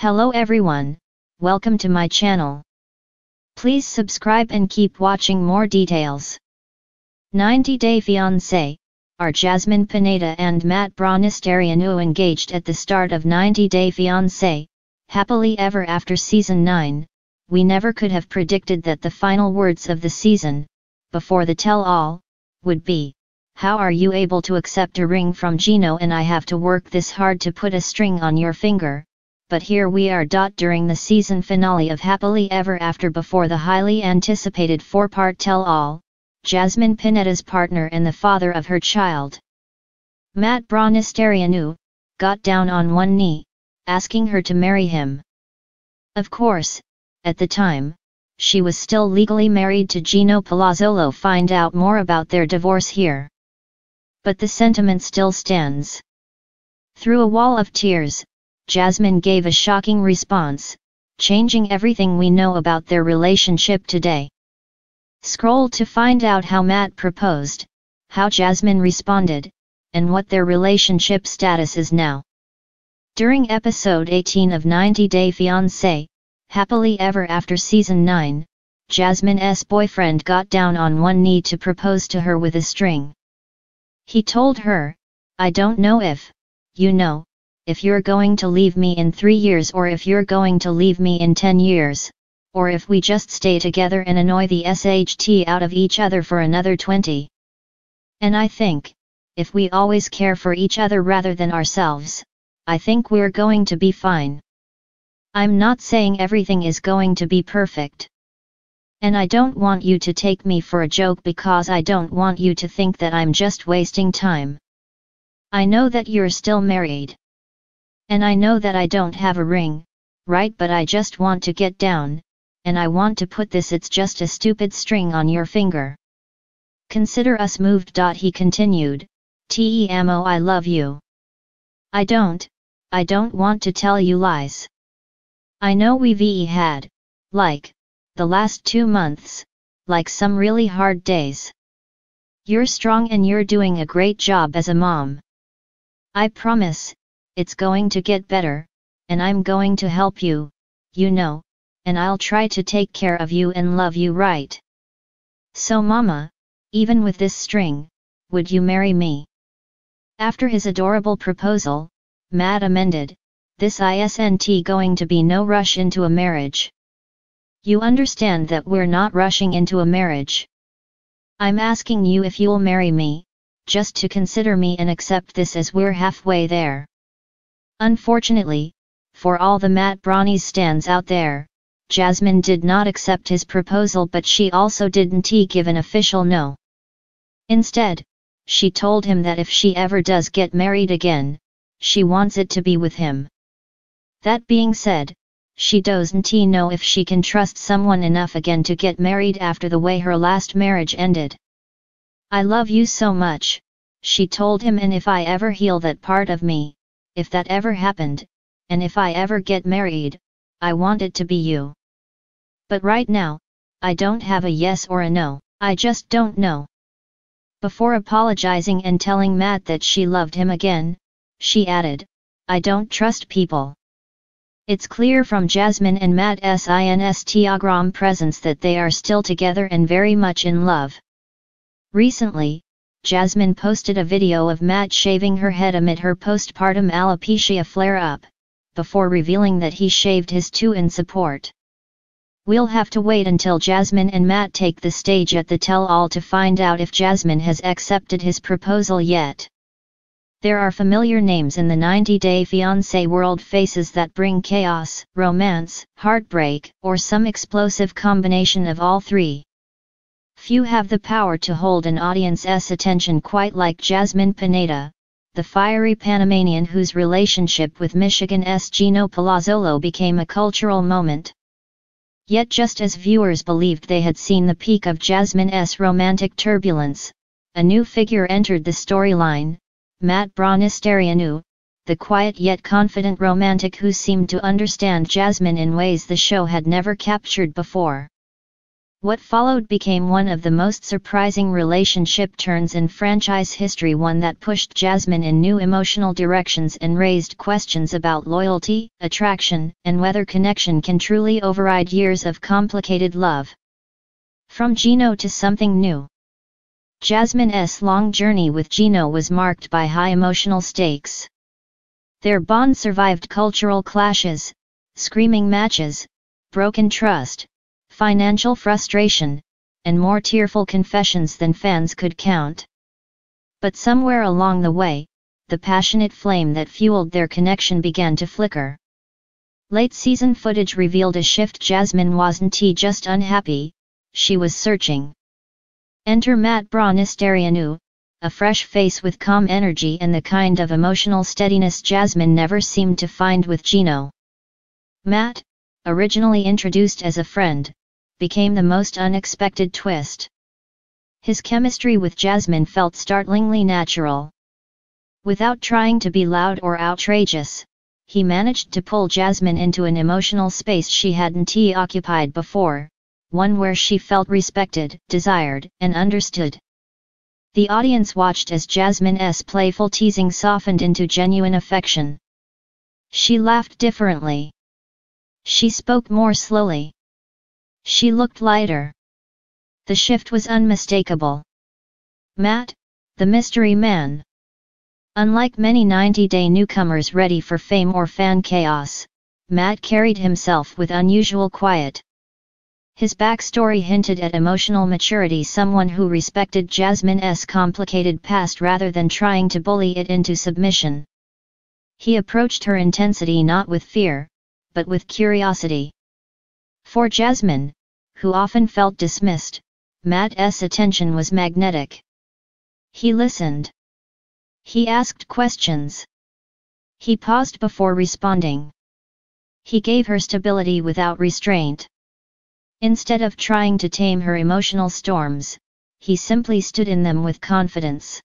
Hello everyone, welcome to my channel. Please subscribe and keep watching more details. 90 Day Fiancé, are Jasmine Pineda and Matt Bronisterio engaged at the start of 90 Day Fiancé, Happily Ever After Season 9, we never could have predicted that the final words of the season, before the tell-all, would be, "How are you able to accept a ring from Gino and I have to work this hard to put a string on your finger?" But here we are. During the season finale of Happily Ever After, before the highly anticipated 4-part tell-all, Jasmine Pineda's partner and the father of her child, Matt Bronisterio, got down on one knee, asking her to marry him. Of course, at the time, she was still legally married to Gino Palazzolo. Find out more about their divorce here. But the sentiment still stands. Through a wall of tears, Jasmine gave a shocking response, changing everything we know about their relationship today. Scroll to find out how Matt proposed, how Jasmine responded, and what their relationship status is now. During episode 18 of 90 Day Fiancé, Happily Ever After Season 9, Jasmine's boyfriend got down on one knee to propose to her with a string. He told her, "I don't know if you're going to leave me in 3 years, or if you're going to leave me in 10 years, or if we just stay together and annoy the SHT out of each other for another 20. And I think, if we always care for each other rather than ourselves, I think we're going to be fine. I'm not saying everything is going to be perfect. And I don't want you to take me for a joke, because I don't want you to think that I'm just wasting time. I know that you're still married. And I know that I don't have a ring, right? But I just want to get down, and I want to put this, it's just a stupid string on your finger. Consider us moved." He continued, "Te amo, I love you. I don't want to tell you lies. I know we've had, the last 2 months, some really hard days. You're strong and you're doing a great job as a mom. I promise, it's going to get better, and I'm going to help you, and I'll try to take care of you and love you right. So mama, even with this string, would you marry me?" After his adorable proposal, Matt amended, "This isn't going to be no rush into a marriage. You understand that we're not rushing into a marriage. I'm asking you if you'll marry me, just to consider me and accept this, as we're halfway there." Unfortunately, for all the Matt Bronies stands out there, Jasmine did not accept his proposal, but she also didn't give an official no. Instead, she told him that if she ever does get married again, she wants it to be with him. That being said, she doesn't know if she can trust someone enough again to get married after the way her last marriage ended. "I love you so much," she told him, "and if I ever heal that part of me, if that ever happened, and if I ever get married, I want it to be you. But right now, I don't have a yes or a no, I just don't know." Before apologizing and telling Matt that she loved him again, she added, "I don't trust people." It's clear from Jasmine and Matt's Instagram presence that they are still together and very much in love. Recently, Jasmine posted a video of Matt shaving her head amid her postpartum alopecia flare-up, before revealing that he shaved his too in support. We'll have to wait until Jasmine and Matt take the stage at the tell-all to find out if Jasmine has accepted his proposal yet. There are familiar names in the 90 Day Fiancé world, faces that bring chaos, romance, heartbreak, or some explosive combination of all three. Few have the power to hold an audience's attention quite like Jasmine Pineda, the fiery Panamanian whose relationship with Michigan's Gino Palazzolo became a cultural moment. Yet just as viewers believed they had seen the peak of Jasmine's romantic turbulence, a new figure entered the storyline, Matt Bronisterio, the quiet yet confident romantic who seemed to understand Jasmine in ways the show had never captured before. What followed became one of the most surprising relationship turns in franchise history, one that pushed Jasmine in new emotional directions and raised questions about loyalty, attraction, and whether connection can truly override years of complicated love. From Gino to something new. Jasmine's long journey with Gino was marked by high emotional stakes. Their bond survived cultural clashes, screaming matches, broken trust, financial frustration, and more tearful confessions than fans could count. But somewhere along the way, the passionate flame that fueled their connection began to flicker. Late season footage revealed a shift. Jasmine wasn't just unhappy, she was searching. Enter Matt Bronisteanu, a fresh face with calm energy and the kind of emotional steadiness Jasmine never seemed to find with Gino. Matt, originally introduced as a friend, became the most unexpected twist. His chemistry with Jasmine felt startlingly natural. Without trying to be loud or outrageous, he managed to pull Jasmine into an emotional space she hadn't occupied before, one where she felt respected, desired, and understood. The audience watched as Jasmine's playful teasing softened into genuine affection. She laughed differently. She spoke more slowly. She looked lighter. The shift was unmistakable. Matt, the mystery man. Unlike many 90-day newcomers ready for fame or fan chaos, Matt carried himself with unusual quiet. His backstory hinted at emotional maturity, someone who respected Jasmine's complicated past rather than trying to bully it into submission. He approached her intensity not with fear, but with curiosity. For Jasmine, who often felt dismissed, Matt's attention was magnetic. He listened. He asked questions. He paused before responding. He gave her stability without restraint. Instead of trying to tame her emotional storms, he simply stood in them with confidence.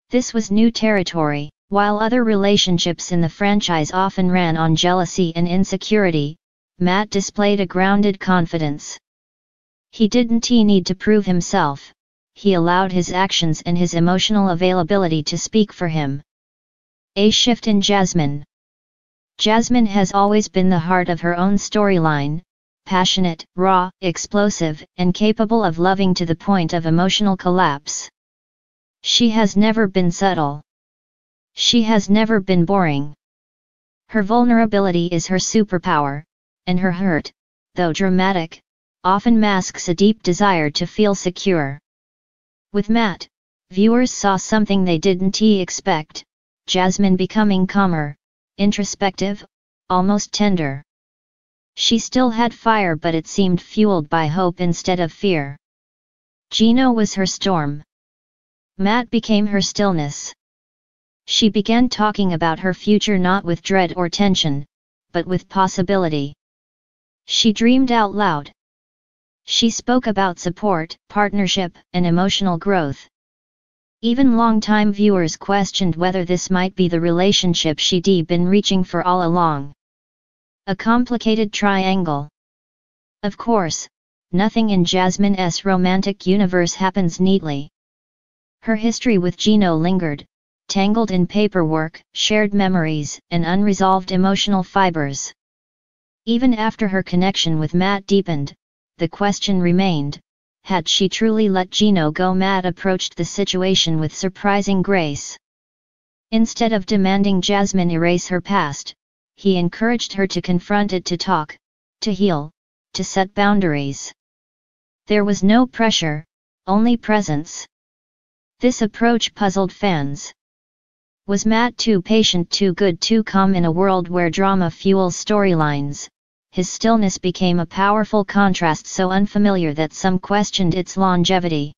This was new territory. While other relationships in the franchise often ran on jealousy and insecurity, Matt displayed a grounded confidence. He didn't need to prove himself, he allowed his actions and his emotional availability to speak for him. A shift in Jasmine. Jasmine has always been the heart of her own storyline, passionate, raw, explosive, and capable of loving to the point of emotional collapse. She has never been subtle. She has never been boring. Her vulnerability is her superpower, and her hurt, though dramatic, often masks a deep desire to feel secure. With Matt, viewers saw something they didn't expect, Jasmine becoming calmer, introspective, almost tender. She still had fire, but it seemed fueled by hope instead of fear. Gino was her storm. Matt became her stillness. She began talking about her future not with dread or tension, but with possibility. She dreamed out loud. She spoke about support, partnership, and emotional growth. Even longtime viewers questioned whether this might be the relationship she'd been reaching for all along. A complicated triangle. Of course, nothing in Jasmine's romantic universe happens neatly. Her history with Gino lingered, tangled in paperwork, shared memories, and unresolved emotional fibers. Even after her connection with Matt deepened, the question remained, had she truly let Gino go? Matt approached the situation with surprising grace. Instead of demanding Jasmine erase her past, he encouraged her to confront it, to talk, to heal, to set boundaries. There was no pressure, only presence. This approach puzzled fans. Was Matt too patient, too good, too calm? In a world where drama fuels storylines, his stillness became a powerful contrast, so unfamiliar that some questioned its longevity.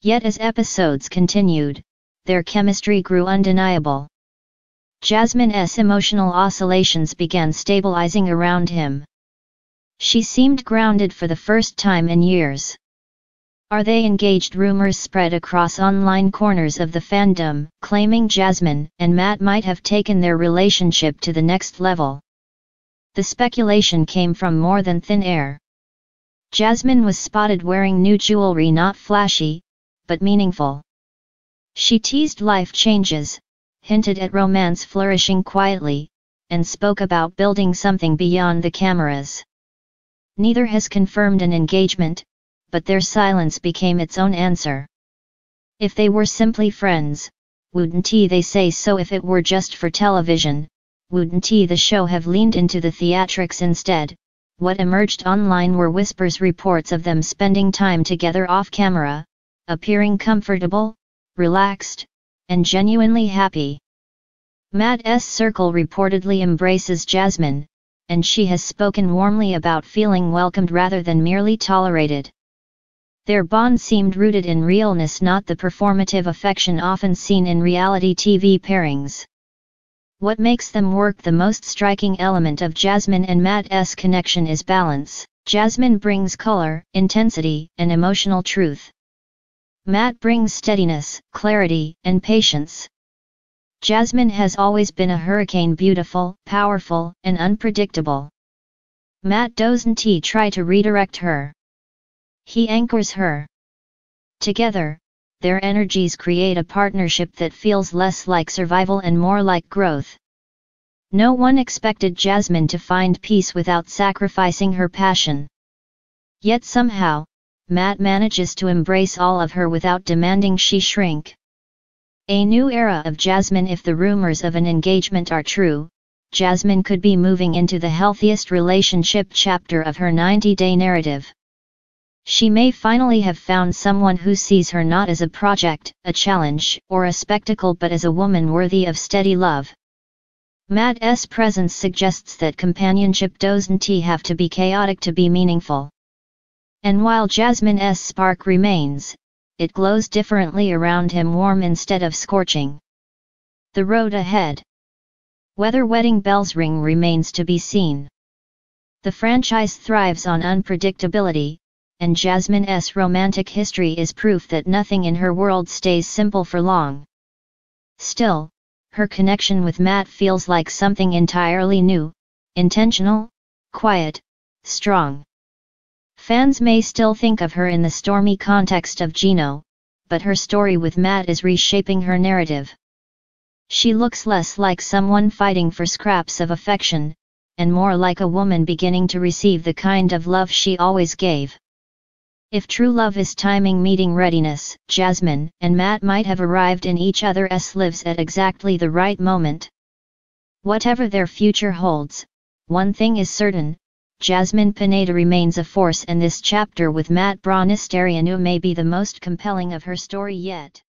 Yet as episodes continued, their chemistry grew undeniable. Jasmine's emotional oscillations began stabilizing around him. She seemed grounded for the first time in years. Are they engaged? Rumors spread across online corners of the fandom, claiming Jasmine and Matt might have taken their relationship to the next level. The speculation came from more than thin air. Jasmine was spotted wearing new jewelry, not flashy, but meaningful. She teased life changes, hinted at romance flourishing quietly, and spoke about building something beyond the cameras. Neither has confirmed an engagement, but their silence became its own answer. If they were simply friends, wouldn't they say so? If it were just for television, wouldn't the show have leaned into the theatrics instead? What emerged online were whispers, reports of them spending time together off camera, appearing comfortable, relaxed, and genuinely happy. Matt's circle reportedly embraces Jasmine, and she has spoken warmly about feeling welcomed rather than merely tolerated. Their bond seemed rooted in realness, not the performative affection often seen in reality TV pairings. What makes them work? The most striking element of Jasmine and Matt's connection is balance. Jasmine brings color, intensity, and emotional truth. Matt brings steadiness, clarity, and patience. Jasmine has always been a hurricane, beautiful, powerful, and unpredictable. Matt doesn't try to redirect her. He anchors her. Together, their energies create a partnership that feels less like survival and more like growth. No one expected Jasmine to find peace without sacrificing her passion. Yet somehow, Matt manages to embrace all of her without demanding she shrink. A new era of Jasmine. If the rumors of an engagement are true, Jasmine could be moving into the healthiest relationship chapter of her 90-day narrative. She may finally have found someone who sees her not as a project, a challenge, or a spectacle, but as a woman worthy of steady love. Matt's presence suggests that companionship doesn't have to be chaotic to be meaningful. And while Jasmine's spark remains, it glows differently around him, warm instead of scorching. The road ahead. Whether wedding bells ring remains to be seen. The franchise thrives on unpredictability, and Jasmine's romantic history is proof that nothing in her world stays simple for long. Still, her connection with Matt feels like something entirely new, intentional, quiet, strong. Fans may still think of her in the stormy context of Gino, but her story with Matt is reshaping her narrative. She looks less like someone fighting for scraps of affection, and more like a woman beginning to receive the kind of love she always gave. If true love is timing meeting readiness, Jasmine and Matt might have arrived in each other's lives at exactly the right moment. Whatever their future holds, one thing is certain: Jasmine Pineda remains a force, and this chapter with Matt Bronisterio may be the most compelling of her story yet.